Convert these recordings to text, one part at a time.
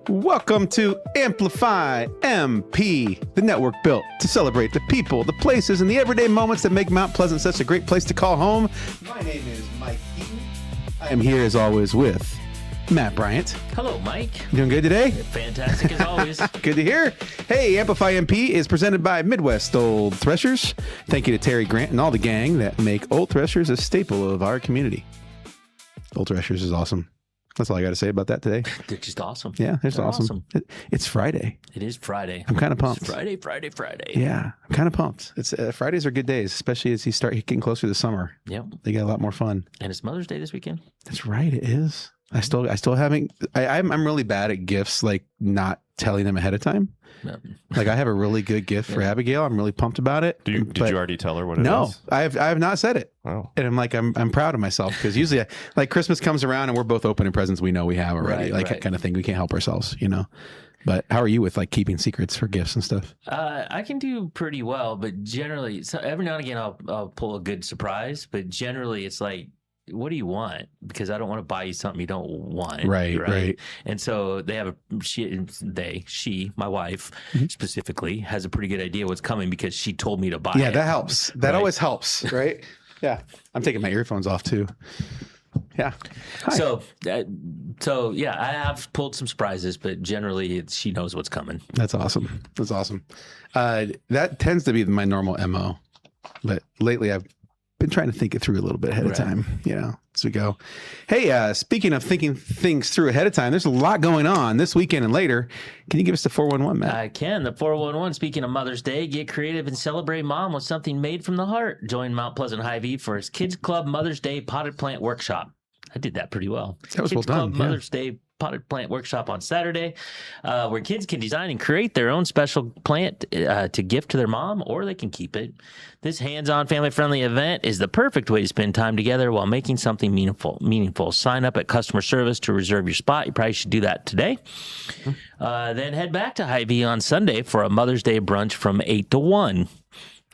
Welcome to Amplify MP, the network built to celebrate the people, the places, and the everyday moments that make Mount Pleasant such a great place to call home. My name is Mike Eaton. I am here as always with Matt Bryant. Hello, Mike. You doing good today? Fantastic as always. Good to hear. Hey, Amplify MP is presented by Midwest Old Threshers. Thank you to Terry Grant and all the gang that make Old Threshers a staple of our community. Old Threshers is awesome. That's all I got to say about that today. They're just awesome. Yeah, they're awesome. It's Friday. It is Friday. I'm kind of pumped. It's Friday. Yeah, I'm kind of pumped. It's Fridays are good days, especially as you start getting closer to summer. Yep. They get a lot more fun. And it's Mother's Day this weekend. That's right. It is. I still haven't. I'm really bad at gifts, like not telling them ahead of time. No. Like I have a really good gift for Abigail. I'm really pumped about it. Did you already tell her what it is? No, I have not said it. Oh. And I'm like, I'm proud of myself because usually like Christmas comes around and we're both opening presents we know we have already, that kind of thing. We can't help ourselves, you know. But how are you with like keeping secrets for gifts and stuff? I can do pretty well, but generally, so every now and again I'll pull a good surprise. But generally, it's like, what do you want? Because I don't want to buy you something you don't want. Right. And so they have she, my wife specifically, has a pretty good idea what's coming because she told me to buy it. Yeah, that helps. That always helps, right? Yeah. I'm taking my earphones off too. Yeah. Hi. So yeah, I have pulled some surprises, but generally she knows what's coming. That's awesome. That tends to be my normal MO. But lately I've been trying to think it through a little bit ahead of time, you know, as we go. Hey, speaking of thinking things through ahead of time, there's a lot going on this weekend and later. Can you give us the 411, Matt? I can. The 411, speaking of Mother's Day, get creative and celebrate mom with something made from the heart. Join Mount Pleasant Hy-Vee for his Kids Club Mother's Day Potted Plant Workshop. I did that pretty well. That was Kids well done. Club Mother's Day Potted Plant Workshop on Saturday, where kids can design and create their own special plant to gift to their mom, or they can keep it. This hands-on, family-friendly event is the perfect way to spend time together while making something meaningful. Sign up at customer service to reserve your spot. You probably should do that today. Then head back to Hy-Vee on Sunday for a Mother's Day brunch from 8 to 1.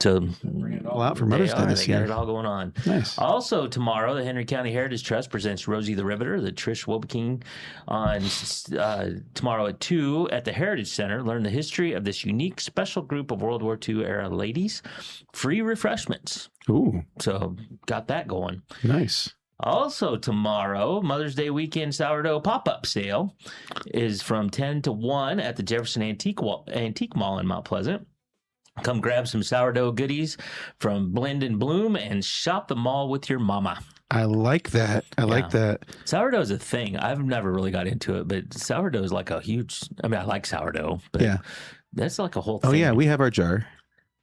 So bring it all out for Mother's Day this year. They got it all going on. Nice. Also tomorrow, the Henry County Heritage Trust presents Rosie the Riveter, the Trish Wobeking, on tomorrow at 2 at the Heritage Center. Learn the history of this unique special group of World War II era ladies. Free refreshments. Ooh. So got that going. Nice. Also tomorrow, Mother's Day weekend sourdough pop-up sale is from 10 to 1 at the Jefferson Antique Mall in Mount Pleasant. Come grab some sourdough goodies from Blend and Bloom and shop the mall with your mama. I like that. I like that. Sourdough is a thing. I've never really got into it, but sourdough is like a huge, I mean, I like sourdough, but that's like a whole thing. Oh, yeah. We have our jar.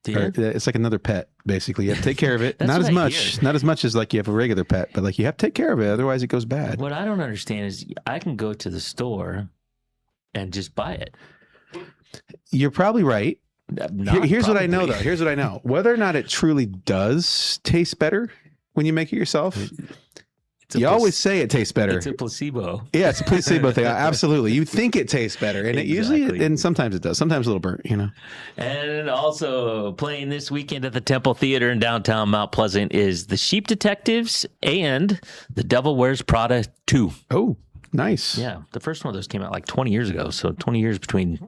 It's like another pet, basically. You have to take care of it. Not as much as like you have a regular pet, but like you have to take care of it. Otherwise it goes bad. What I don't understand is I can go to the store and just buy it. You're probably right. Here's what I know, though. Whether or not it truly does taste better when you make it yourself, you always say it tastes better. It's a placebo. Yeah, it's a placebo thing. Absolutely. You think it tastes better, and it usually, and sometimes it does. Sometimes a little burnt, you know. And also playing this weekend at the Temple Theater in downtown Mount Pleasant is The Sheep Detectives and The Devil Wears Prada 2. Oh, nice. Yeah, the first one of those came out like 20 years ago, so 20 years between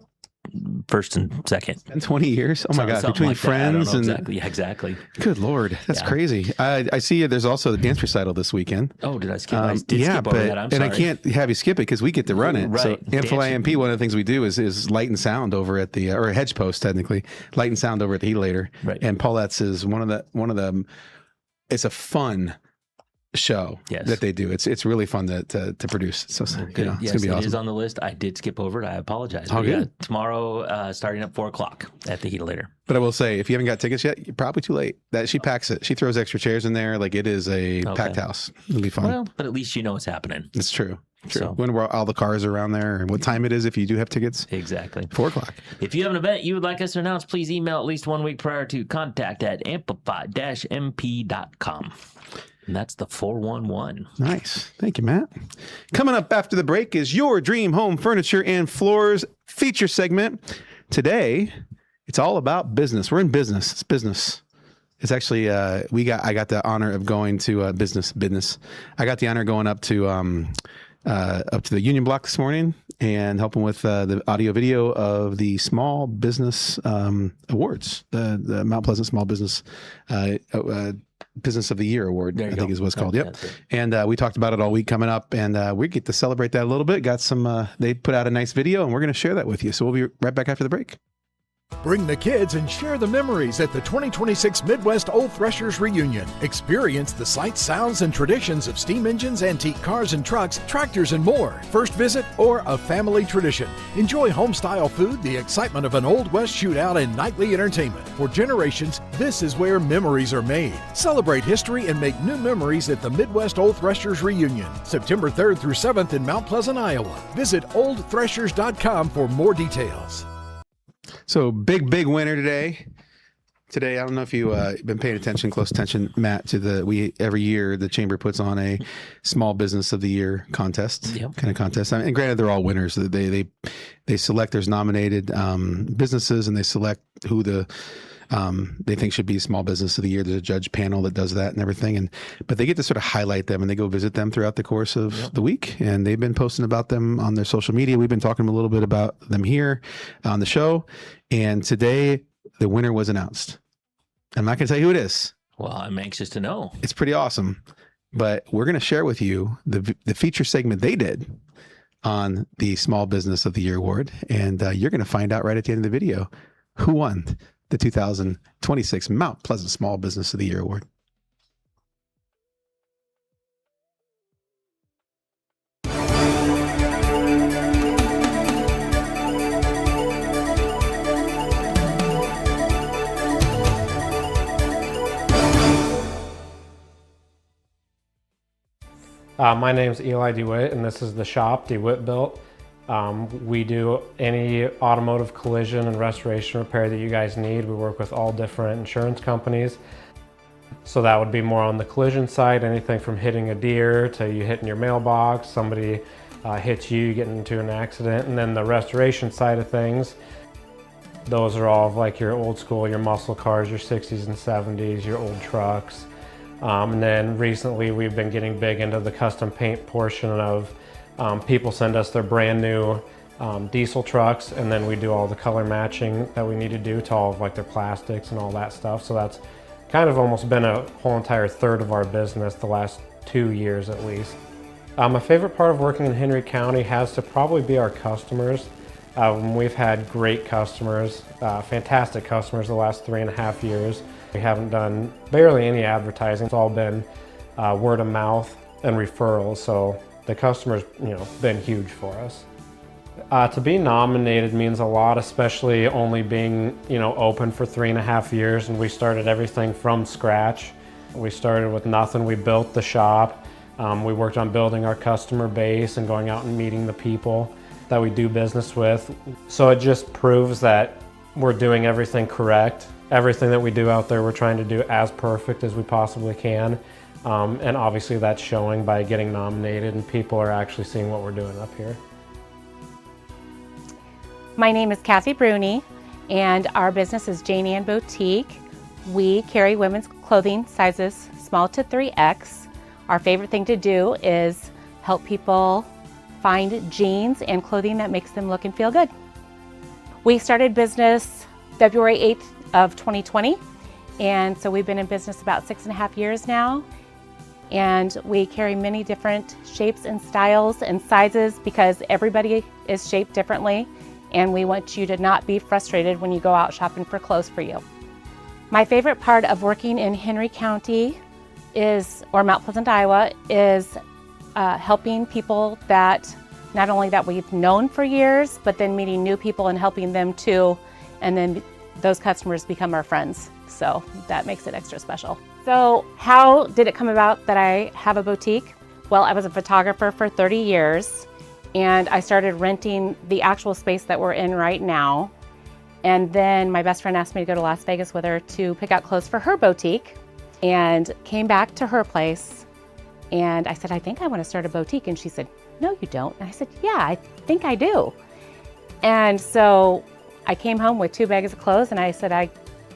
first and second. And 20 years? Oh my God. Between like friends and exactly. Good Lord. That's crazy. I see there's also the dance recital this weekend. Oh, did I skip? I did skip over that. I'm sorry. And I can't have you skip it because we get to run it. Right. So Amplify MP, one of the things we do is light and sound over at the, or hedge post technically, light and sound over at the Heatilator. Right. And Paulette's is one of the, it's a fun show that they do. It's really fun to produce. So you know, it's gonna be awesome. It is on the list. I did skip over it. I apologize. Oh, good. Tomorrow, starting at 4:00 at the Heatilator. But I will say, if you haven't got tickets yet, you're probably too late. That she packs it. She throws extra chairs in there. Like it is a packed house. It'll be fun. Well, but at least you know what's happening. It's true. So, when all the cars are around there and what time it is if you do have tickets. Exactly. 4:00. If you have an event you would like us to announce, please email at least 1 week prior to contact@amplify-mp.com. And that's the 411. Nice. Thank you, Matt. Coming up after the break is your Dream Home Furniture and Floors feature segment. Today, it's all about business. We're in business. It's business. It's actually, I got the honor of going to business. I got the honor going up to up to the Union Block this morning and helping with the audio video of the Small Business Awards, the Mount Pleasant Small Business Business of the Year Award, I think is what it's called. Yep. And we talked about it all week coming up, and we get to celebrate that a little bit. Got some, they put out a nice video, and we're going to share that with you. So we'll be right back after the break. Bring the kids and share the memories at the 2026 Midwest Old Threshers Reunion. Experience the sights, sounds, and traditions of steam engines, antique cars and trucks, tractors, and more. First visit or a family tradition. Enjoy home-style food, the excitement of an Old West shootout, and nightly entertainment. For generations, this is where memories are made. Celebrate history and make new memories at the Midwest Old Threshers Reunion, September 3rd through 7th in Mount Pleasant, Iowa. Visit oldthreshers.com for more details. So big winner today. Today, I don't know if you've been paying attention, close attention, Matt, to every year the Chamber puts on a Small Business of the Year contest, kind of contest. And granted, they're all winners. They select, there's nominated businesses, and they select who they think should be Small Business of the Year. There's a judge panel that does that and everything. But they get to sort of highlight them, and they go visit them throughout the course of the week. And they've been posting about them on their social media. We've been talking a little bit about them here on the show. And today, the winner was announced. I'm not going to tell you who it is. Well, I'm anxious to know. It's pretty awesome. But we're going to share with you the feature segment they did on the Small Business of the Year award. And you're going to find out right at the end of the video who won the 2026 Mount Pleasant Small Business of the Year award. My name's Eli DeWitt, and this is the shop, DeWitt Built. We do any automotive collision and restoration repair that you guys need. We work with all different insurance companies. So that would be more on the collision side, anything from hitting a deer to you hitting your mailbox, somebody hits you, getting into an accident. And then the restoration side of things, those are all of like your old school, your muscle cars, your 60s and 70s, your old trucks. And then recently we've been getting big into the custom paint portion of people send us their brand new diesel trucks, and then we do all the color matching that we need to do to all of like their plastics and all that stuff. So that's kind of almost been a whole entire third of our business the last 2 years at least. My favorite part of working in Henry County has to probably be our customers. We've had great customers, fantastic customers the last 3.5 years. We haven't done barely any advertising. It's all been word of mouth and referrals. So the customers, been huge for us. To be nominated means a lot, especially only being, open for 3.5 years, and we started everything from scratch. We started with nothing. We built the shop. We worked on building our customer base and going out and meeting the people that we do business with. So it just proves that we're doing everything correct. Everything that we do out there, we're trying to do as perfect as we possibly can. And obviously that's showing by getting nominated, and people are actually seeing what we're doing up here. My name is Kathy Bruni, and our business is Jane Ann Boutique. We carry women's clothing sizes small to 3X. Our favorite thing to do is help people find jeans and clothing that makes them look and feel good. We started business February 8th of 2020, and so we've been in business about 6.5 years now. And we carry many different shapes and styles and sizes because everybody is shaped differently, and we want you to not be frustrated when you go out shopping for clothes for you. My favorite part of working in Henry County or Mount Pleasant, Iowa, is helping people that not only that we've known for years, but then meeting new people and helping them too, and then those customers become our friends. So that makes it extra special. So how did it come about that I have a boutique? Well, I was a photographer for 30 years, and I started renting the actual space that we're in right now. And then my best friend asked me to go to Las Vegas with her to pick out clothes for her boutique, and came back to her place. And I said, I think I want to start a boutique. And she said, no, you don't. And I said, yeah, I think I do. And so I came home with 2 bags of clothes, and I said,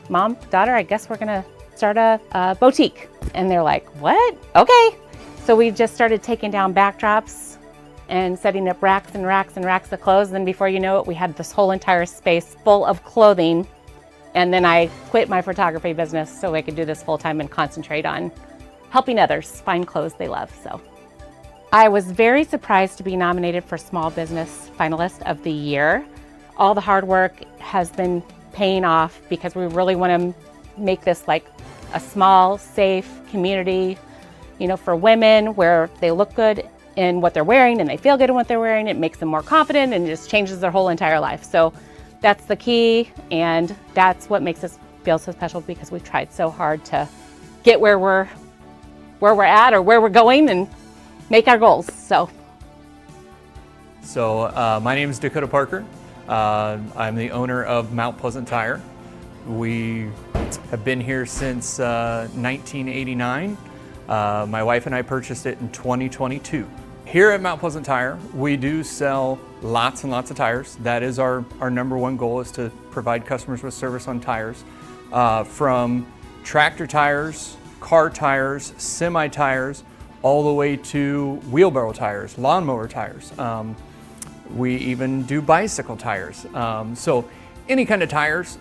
Mom, daughter, I guess we're gonna start a boutique. And they're like, what? Okay. So we just started taking down backdrops and setting up racks and racks and racks of clothes. And then before you know it, we had this whole entire space full of clothing. And then I quit my photography business so I could do this full time and concentrate on helping others find clothes they love. So I was very surprised to be nominated for Small Business Finalist of the Year. All the hard work has been paying off because we really want to make this like a small, safe community, for women where they look good in what they're wearing and they feel good in what they're wearing. It makes them more confident and just changes their whole entire life. So that's the key, and that's what makes us feel so special because we've tried so hard to get where we're at or where we're going and make our goals. So my name is Dakota Parker. I'm the owner of Mount Pleasant Tire. We have been here since 1989. My wife and I purchased it in 2022. Here at Mount Pleasant Tire, we do sell lots and lots of tires. That is our number one goal, is to provide customers with service on tires. From tractor tires, car tires, semi tires, all the way to wheelbarrow tires, lawnmower tires. We even do bicycle tires. So any kind of tires,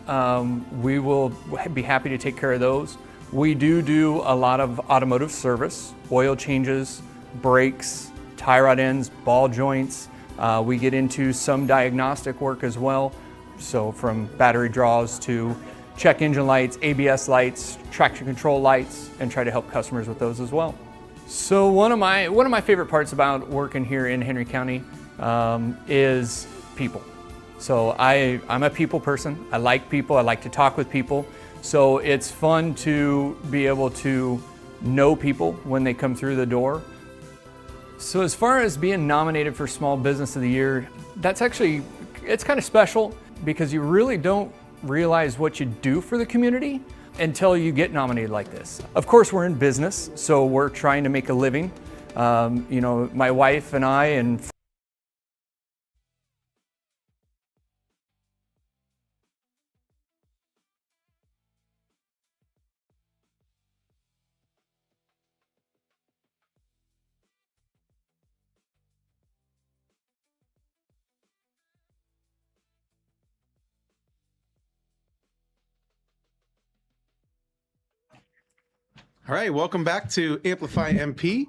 we will be happy to take care of those. We do a lot of automotive service, oil changes, brakes, tie rod ends, ball joints. We get into some diagnostic work as well. So from battery draws to check engine lights, ABS lights, traction control lights, and try to help customers with those as well. So one of my favorite parts about working here in Henry County is people. So I'm a people person. I like people. I like to talk with people. So it's fun to be able to know people when they come through the door. So as far as being nominated for Small Business of the Year, it's kind of special because you really don't realize what you do for the community until you get nominated like this. Of course, we're in business, so we're trying to make a living. My wife and I and All right, welcome back to Amplify MP.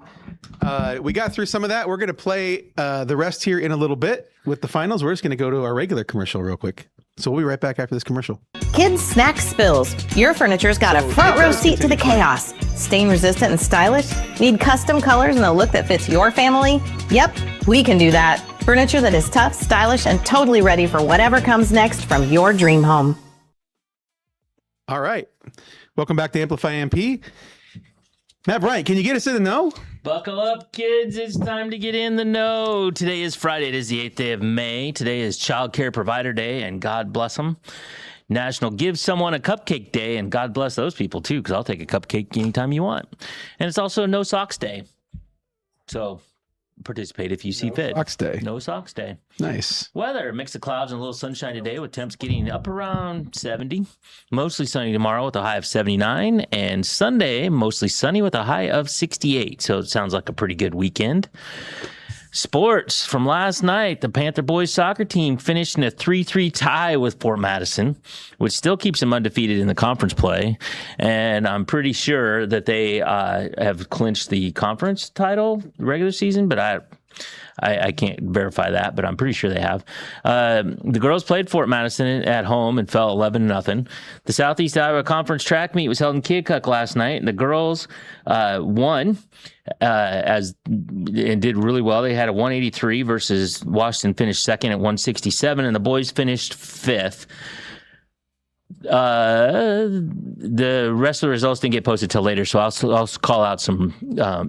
We got through some of that. We're going to play the rest here in a little bit with the finals. We're just going to go to our regular commercial real quick. So we'll be right back after this commercial. Kids snack spills. Your furniture's got a front row seat to the chaos. Stain resistant and stylish? Need custom colors and a look that fits your family? Yep, we can do that. Furniture that is tough, stylish, and totally ready for whatever comes next from your dream home. All right. Welcome back to Amplify MP. Matt Bryant, can you get us in the know? Buckle up, kids. It's time to get in the know. Today is Friday. It is the 8th day of May. Today is Child Care Provider Day, and God bless them. National Give Someone a Cupcake Day, and God bless those people, too, because I'll take a cupcake anytime you want. And it's also No Socks Day. So participate if you see fit. Socks Day. No Socks Day. Nice. Weather, mix of clouds and a little sunshine today with temps getting up around 70. Mostly sunny tomorrow with a high of 79. And Sunday, mostly sunny with a high of 68. So it sounds like a pretty good weekend. Sports from last night, the Panther boys soccer team finished in a 3-3 tie with Fort Madison, which still keeps them undefeated in the conference play. And I'm pretty sure that they have clinched the conference title regular season, but I can't verify that, but I'm pretty sure they have. The girls played Fort Madison at home and fell 11-0. The Southeast Iowa Conference track meet was held in Keokuk last night, and the girls won and did really well. They had a 183 versus Washington finished second at 167, and the boys finished fifth. The rest of the results didn't get posted till later, so I'll call out some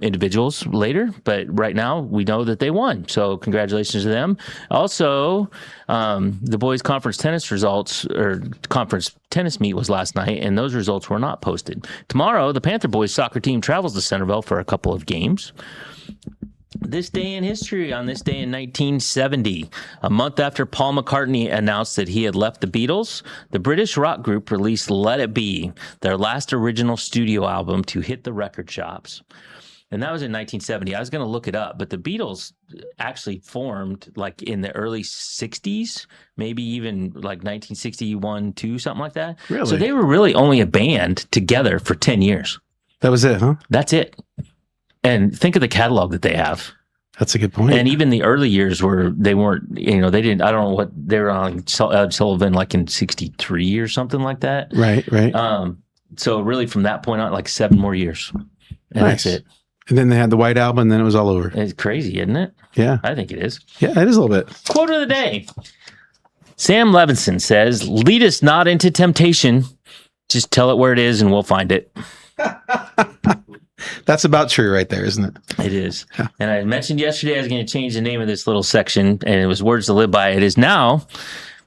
individuals later. But right now, we know that they won, so congratulations to them. Also, the boys' conference tennis results or conference tennis meet was last night, and those results were not posted. Tomorrow, the Panther boys soccer team travels to Centerville for a couple of games. This day in history, on this day in 1970, a month after Paul McCartney announced that he had left the Beatles, the British rock group released Let It Be, their last original studio album to hit the record shops. And that was in 1970. I was going to look it up, but the Beatles actually formed like in the early 60s, maybe even like 1961, 2, something like that. Really? So they were really only a band together for 10 years. That was it, huh? That's it. And think of the catalog that they have. That's a good point. And even the early years they weren't, they didn't, I don't know what they were on Sullivan like in 63 or something like that. Right. So really from that point on, like 7 more years. And Nice. that's it. And then they had the White Album, and then it was all over. It's crazy, isn't it? Yeah. I think it is. Yeah, it is a little bit. Quote of the day. Sam Levinson says, "Lead us not into temptation. Just tell it where it is and we'll find it." That's about true right there, isn't it? It is. And I mentioned yesterday I was going to change the name of this little section, and it was Words to Live By. It is now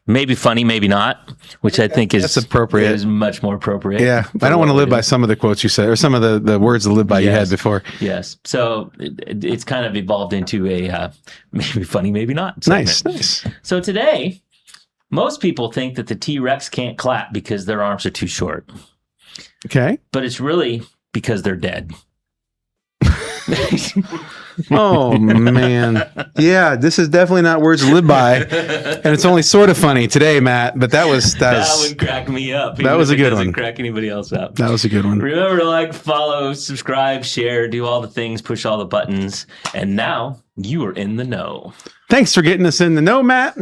maybe funny, maybe not, which I think is That's appropriate. Is much more appropriate. Yeah. I don't want to live by some of the quotes you said, or some of the words to live by you had before. Yes. So it's kind of evolved into a maybe funny, maybe not segment. Nice. So today, most people think that the T-Rex can't clap because their arms are too short. Okay. But it's really because they're dead. Oh, man. Yeah, this is definitely not words to live by. And it's only sort of funny today, Matt, but that would crack me up. That was a good one. Doesn't crack anybody else up. That was a good one. Remember to like, follow, subscribe, share, do all the things, push all the buttons. And now you are in the know. Thanks for getting us in the know, Matt.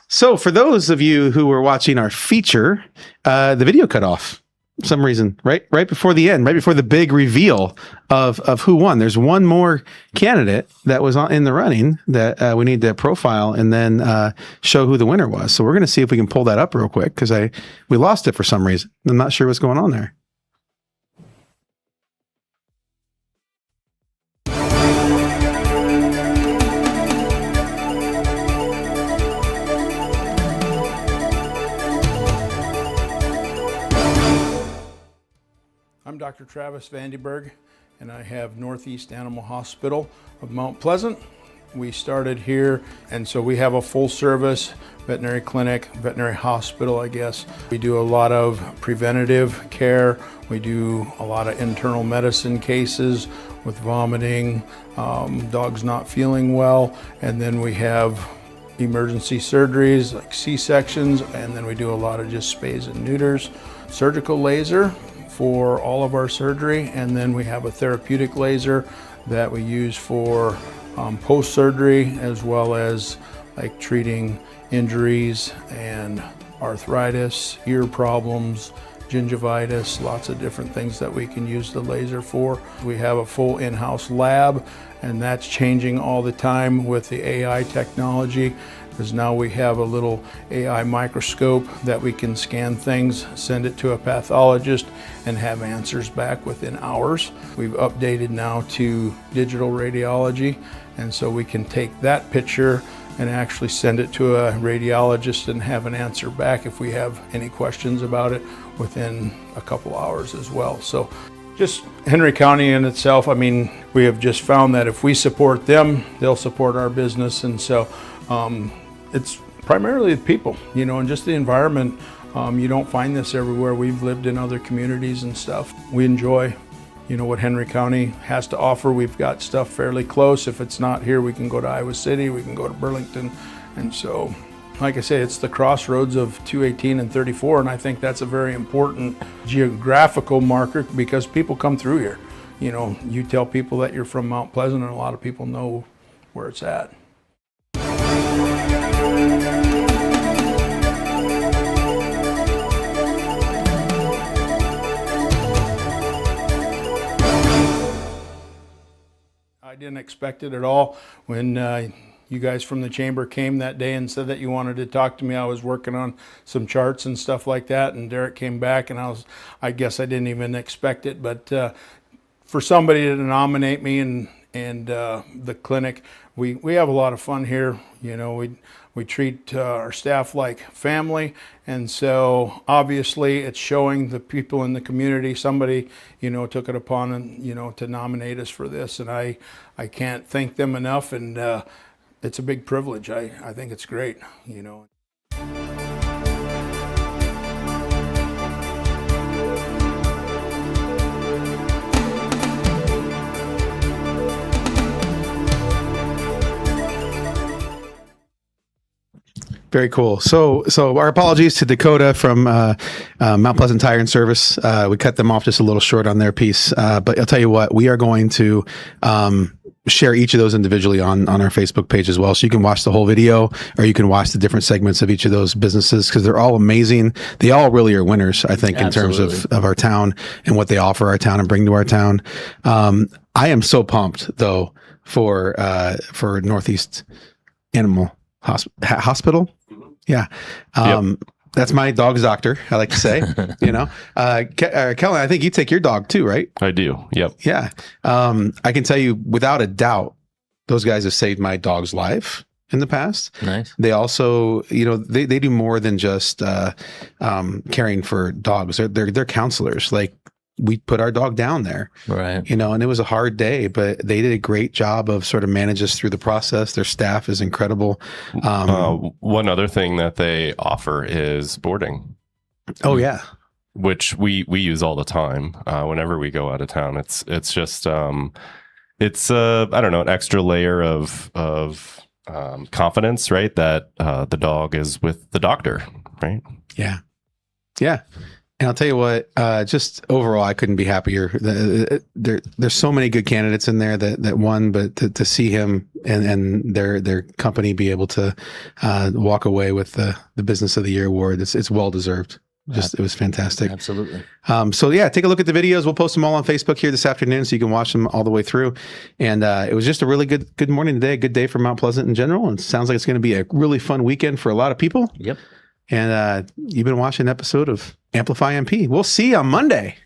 So for those of you who were watching our feature, the video cut off. For some reason, right before the end, right before the big reveal of who won. There's one more candidate that was in the running that we need to profile and then show who the winner was. So we're going to see if we can pull that up real quick because we lost it for some reason. I'm not sure what's going on there. I'm Dr. Travis Vandenberg, and I have Northeast Animal Hospital of Mount Pleasant. We started here, and so we have a full service veterinary clinic, veterinary hospital, I guess. We do a lot of preventative care. We do a lot of internal medicine cases with vomiting, dogs not feeling well, and then we have emergency surgeries like C-sections, and then we do a lot of just spays and neuters. Surgical laser for all of our surgery, and then we have a therapeutic laser that we use for post-surgery, as well as like treating injuries and arthritis, ear problems, gingivitis, lots of different things that we can use the laser for. We have a full in-house lab, and that's changing all the time with the AI technology, because now we have a little AI microscope that we can scan things, send it to a pathologist, and have answers back within hours. We've updated now to digital radiology, and so we can take that picture and actually send it to a radiologist and have an answer back if we have any questions about it within a couple hours as well. So just Henry County in itself, I mean, we have just found that if we support them, they'll support our business. And so it's primarily the people, and just the environment. You don't find this everywhere. We've lived in other communities and stuff. We enjoy, what Henry County has to offer. We've got stuff fairly close. If it's not here, we can go to Iowa City, we can go to Burlington. And so, like I say, it's the crossroads of 218 and 34, and I think that's a very important geographical marker because people come through here. You tell people that you're from Mount Pleasant, and a lot of people know where it's at. I didn't expect it at all. When you guys from the chamber came that day and said that you wanted to talk to me, I was working on some charts and stuff like that, and Derek came back, and I guess I didn't even expect it, but for somebody to nominate me and the clinic, we have a lot of fun here. We treat our staff like family, and so obviously it's showing the people in the community. Somebody, took it upon and to nominate us for this, and I can't thank them enough. And it's a big privilege. I think it's great. Very cool. So our apologies to Dakota from Mount Pleasant Tire and Service. We cut them off just a little short on their piece, but I'll tell you what, we are going to share each of those individually on our Facebook page as well. So you can watch the whole video, or you can watch the different segments of each of those businesses, because they're all amazing. They all really are winners, I think, in terms of our town and what they offer our town and bring to our town. I am so pumped though for Northeast Animal Hospital. Yeah. That's my dog's doctor, I like to say. Kellen, I think you take your dog too, right? I do. Yep. Yeah. I can tell you without a doubt, those guys have saved my dog's life in the past. Nice. They also, they do more than just caring for dogs. They're counselors. Like, we put our dog down there, right? And it was a hard day, but they did a great job of sort of manage us through the process. Their staff is incredible. One other thing that they offer is boarding. Oh yeah, which we use all the time whenever we go out of town. It's just it's I don't know, an extra layer of confidence, right? That the dog is with the doctor, right? Yeah. And I'll tell you what, just overall, I couldn't be happier. There's so many good candidates in there that won, but to see him and their company be able to walk away with the Business of the Year award, it's well deserved. It was fantastic. Absolutely. So yeah, take a look at the videos. We'll post them all on Facebook here this afternoon, so you can watch them all the way through. And it was just a really good morning today, a good day for Mount Pleasant in general. And it sounds like it's going to be a really fun weekend for a lot of people. Yep. And you've been watching an episode of Amplify MP. We'll see you on Monday.